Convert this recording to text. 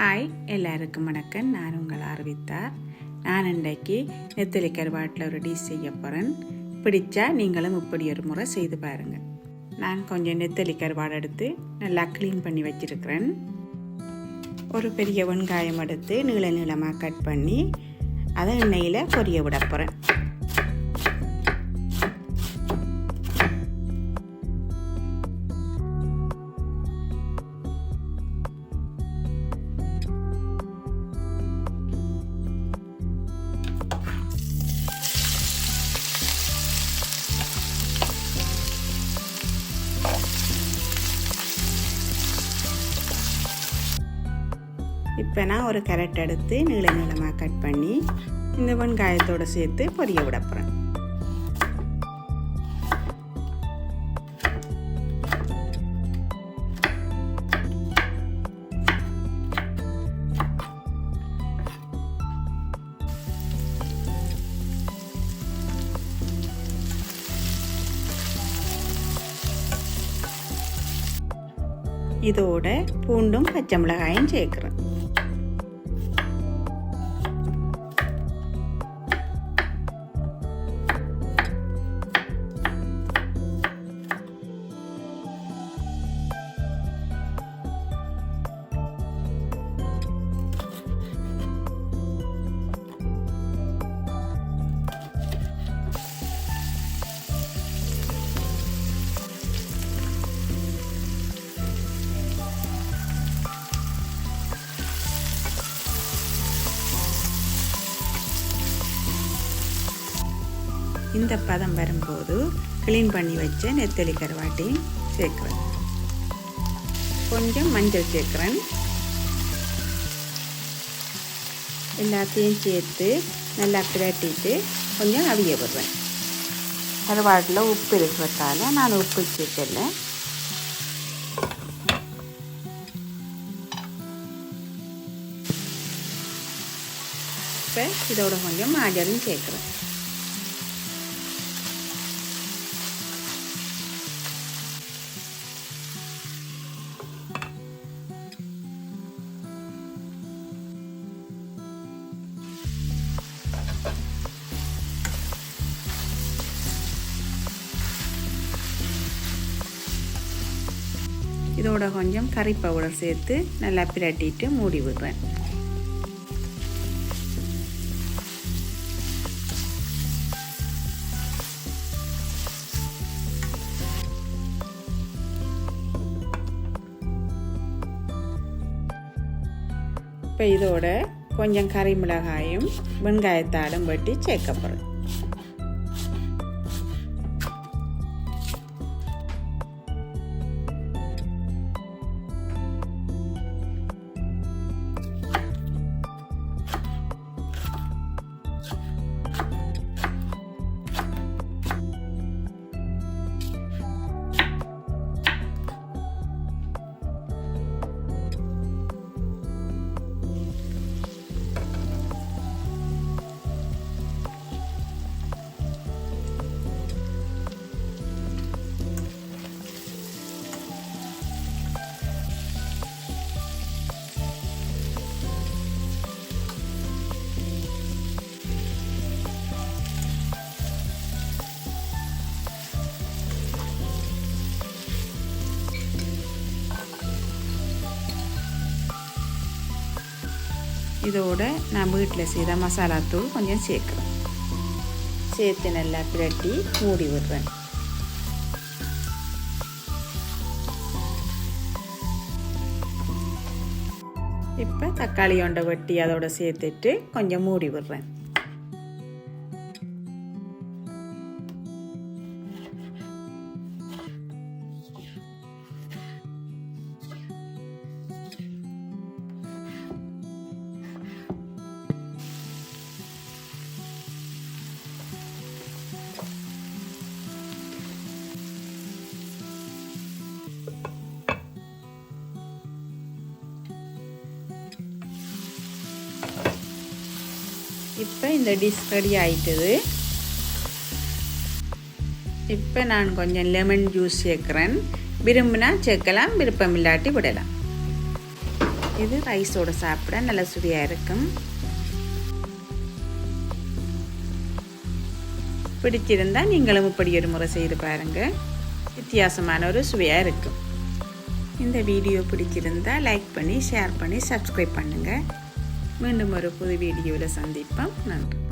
Hi, எல்லாருக்கும் வணக்கம். நான் உங்கள் ஆர்வித்தார். நான் இன்றைக்கு நெத்தலி கருவாட்டில் ஒரு டிஷ் செய்ய போகிறேன். பிடிச்சா நீங்களும் இப்படி ஒரு முறை செய்து பாருங்கள். நான் கொஞ்சம் நெத்தலி கருவாடு எடுத்து நல்லா க்ளீன் பண்ணி வச்சுருக்கிறேன். ஒரு பெரிய வெங்காயம் எடுத்து நீளமாக கட் பண்ணி அதை எண்ணெயில் பொரிய விட போகிறேன். இப்போ நான் ஒரு கேரட் எடுத்து நீளமாக கட் பண்ணி இந்த வெங்காயத்தோடு சேர்த்து பொரிய விட போகிறேன். இதோட பூண்டும் பச்சை மிளகாயும் சேர்க்குறேன். இந்த பதம் வரும்போது க்ளீன் பண்ணி வச்ச நெத்தலி கருவாட்டையும் சேர்க்குறேன். கொஞ்சம் மஞ்சள் சேர்க்குறேன். எல்லாத்தையும் சேர்த்து நல்லா பிரட்டிட்டு கொஞ்சம் அவிய விடுறேன். கருவாட்டில் உப்பு இருக்கிறதால நான் உப்பு சேர்க்கல. இப்போ இதோட கொஞ்சம் மஞ்சளும் சேர்க்குறேன். இதோட கொஞ்சம் கறி பவுடர் சேர்த்து நல்லா பிரட்டிட்டு மூடி விடுறேன். இப்போ இதோட கொஞ்சம் கறி மிளகாயும் வெங்காயத்தாலும் வெட்டி சேர்க்க போகிறேன். இதோட நான் வீட்டில் செய்த மசாலாத்தூள் கொஞ்சம் சேர்க்குறேன். சேர்த்து நல்லா பிரட்டி மூடி விடுறேன். இப்போ தக்காளி ஒன்றை வெட்டி அதோட சேர்த்துட்டு கொஞ்சம் மூடி விடுறேன். இப்போ இந்த டிஷ் ரெடி ஆயிட்டுது. இப்போ நான் கொஞ்சம் லெமன் ஜூஸ் சேர்க்குறேன். விரும்பினா சேர்க்கலாம், விருப்பம் இல்லாட்டி விடலாம். இது ரைஸோடு சாப்பிட நல்ல சுவையாக இருக்கும். பிடிச்சிருந்தால் நீங்களும் இப்படி ஒரு முறை செய்து பாருங்கள். வித்தியாசமான ஒரு சுவையாக இருக்கும். இந்த வீடியோ பிடிச்சிருந்தால் லைக் பண்ணி, ஷேர் பண்ணி, சப்ஸ்கிரைப் பண்ணுங்கள். மீண்டும் ஒரு புது வீடியோவில் சந்திப்போம். நன்றி.